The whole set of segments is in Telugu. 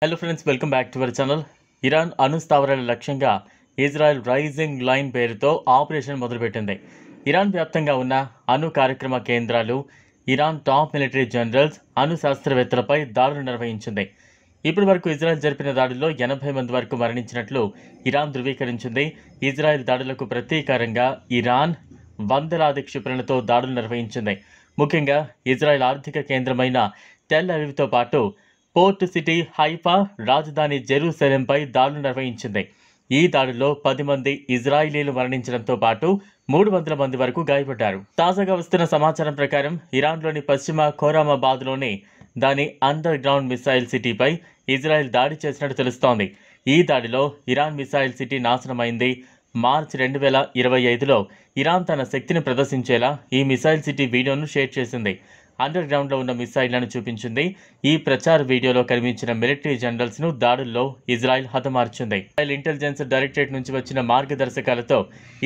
Hello friends, welcome back to our channel. Iran అణు స్థావరాల లక్ష్యంగా ఇజ్రాయెల్ రైజింగ్ లైన్ పేరుతో ఆపరేషన్ మొదలుపెట్టింది. ఇరాన్ వ్యాప్తంగా ఉన్న అణు కార్యక్రమ కేంద్రాలు, ఇరాన్ టాప్ మిలిటరీ జనరల్స్, అణు శాస్త్రవేత్తలపై దాడులు నిర్వహించింది. ఇప్పటి వరకు ఇజ్రాయెల్ జరిపిన దాడుల్లో 80 మంది వరకు మరణించినట్లు ఇరాన్ ధృవీకరించింది. ఇజ్రాయెల్ దాడులకు ప్రతీకారంగా ఇరాన్ వందలాది క్షిపణులతో దాడులు నిర్వహించింది. ముఖ్యంగా ఇజ్రాయెల్ ఆర్థిక కేంద్రమైన టెల్ అవీవ్తో పాటు పోర్ట్ సిటీ హైఫా, రాజధాని జెరూసలేంపై దాడులు నిర్వహించింది. ఈ దాడుల్లో 10 మంది ఇజ్రాయిలీలు మరణించడంతో పాటు 300 మంది వరకు గాయపడ్డారు. తాజాగా వస్తున్న సమాచారం ప్రకారం ఇరాన్లోని పశ్చిమ ఖోరామాబాద్లోని దాని అండర్ గ్రౌండ్ మిసైల్ సిటీపై ఇజ్రాయెల్ దాడి చేసినట్టు తెలుస్తోంది. ఈ దాడిలో ఇరాన్ మిసైల్ సిటీ నాశనమైంది. మార్చి 2025లో ఇరాన్ తన శక్తిని ప్రదర్శించేలా ఈ మిసైల్ సిటీ వీడియోను షేర్ చేసింది. అండర్ గ్రౌండ్లో ఉన్న మిసైళ్లను చూపించింది. ఈ ప్రచార వీడియోలో కనిపించిన మిలిటరీ జనరల్స్ను దాడుల్లో ఇజ్రాయెల్ హతమార్చింది. ఇజ్రాయెల్ ఇంటెలిజెన్స్ డైరెక్టరేట్ నుంచి వచ్చిన మార్గదర్శకాలతో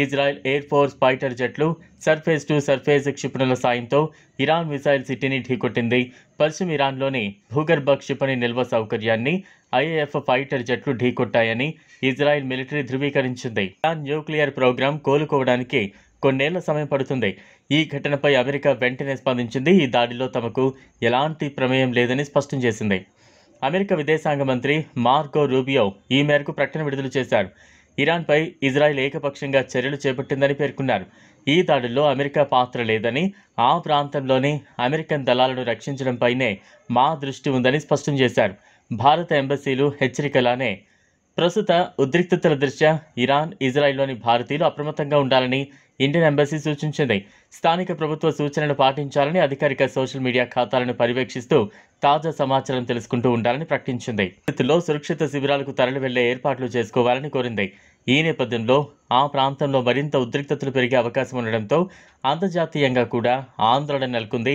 ఇజ్రాయెల్ ఎయిర్ ఫోర్స్ ఫైటర్ జెట్లు సర్ఫేస్ టు సర్ఫేస్ క్షిపణుల సాయంతో ఇరాన్ మిసైల్ సిటీని ఢీకొట్టింది. పశ్చిమ ఇరాన్లోని భూగర్భ క్షిపణి నిల్వ సౌకర్యాన్ని ఐఏఎఫ్ ఫైటర్ జెట్లు ఢీకొట్టాయని ఇజ్రాయెల్ మిలిటరీ ధృవీకరించింది. ఇరాన్ న్యూక్లియర్ ప్రోగ్రాం కోలుకోవడానికి కొన్నేళ్ల సమయం పడుతుంది. ఈ ఘటనపై అమెరికా వెంటనే స్పందించింది. ఈ దాడిలో తమకు ఎలాంటి ప్రమేయం లేదని స్పష్టం చేసింది. అమెరికా విదేశాంగ మంత్రి మార్కో రూబియో ఈ మేరకు ప్రకటన విడుదల చేశారు. ఇరాన్పై ఇజ్రాయెల్ ఏకపక్షంగా చర్యలు చేపట్టిందని పేర్కొన్నారు. ఈ దాడుల్లో అమెరికా పాత్ర లేదని, ఆ ప్రాంతంలోని అమెరికన్ దళాలను రక్షించడంపైనే మా దృష్టి ఉందని స్పష్టం చేశారు. భారత ఎంబసీలు హెచ్చరికలానే ప్రస్తుత ఉద్రిక్తతల దృష్ట్యా ఇరాన్, ఇజ్రాయెల్లోని భారతీయులు అప్రమత్తంగా ఉండాలని ఇండియన్ ఎంబసీ సూచించింది. స్థానిక ప్రభుత్వ సూచనలు పాటించాలని, అధికారిక సోషల్ మీడియా ఖాతాలను పర్యవేక్షిస్తూ తాజా సమాచారం తెలుసుకుంటూ ఉండాలని ప్రకటించింది. పరిస్థితుల్లో సురక్షిత శిబిరాలకు తరలి వెళ్లే ఏర్పాట్లు చేసుకోవాలని కోరింది. ఈ నేపథ్యంలో ఆ ప్రాంతంలో మరింత ఉద్రిక్తతలు పెరిగే అవకాశం ఉండడంతో అంతర్జాతీయంగా కూడా ఆందోళన నెలకొంది.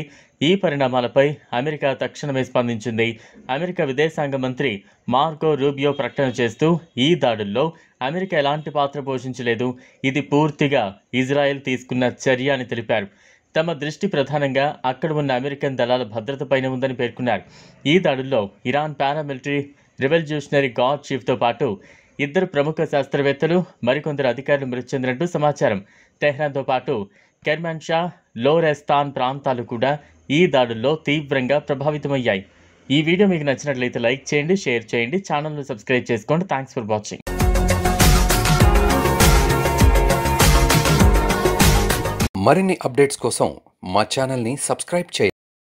ఈ పరిణామాలపై అమెరికా తక్షణమే స్పందించింది. అమెరికా విదేశాంగ మంత్రి మార్కో రూబియో ప్రకటన చేస్తూ ఈ దాడుల్లో అమెరికా ఎలాంటి పాత్ర పోషించలేదు, ఇది పూర్తిగా ఇజ్రాయెల్ తీసుకున్న చర్య అని తెలిపారు. తమ దృష్టి ప్రధానంగా అక్కడ ఉన్న అమెరికన్ దళాల భద్రతపైన ఉందని పేర్కొన్నారు. ఈ దాడుల్లో ఇరాన్ పారామిలిటరీ రెవల్యూషనరీ గార్డ్ చీఫ్తో పాటు 2 ప్రముఖ శాస్త్రవేత్తలు, మరికొందరు అధికారులు మృతి చెందినట్టు సమాచారం. తెహ్రాన్తో పాటు కెర్మాన్షా, లోరెస్తాన్ ప్రాంతాలు కూడా ఈ దాడుల్లో తీవ్రంగా ప్రభావితమయ్యాయి. ఈ వీడియో మీకు నచ్చినట్లయితే లైక్ చేయండి, షేర్ చేయండి, ఛానల్ను సబ్స్క్రైబ్ చేసుకోండి. Thanks for watching. మరిన్ని అప్డేట్స్ కోసం మా ఛానల్ని సబ్స్క్రైబ్ చేయండి.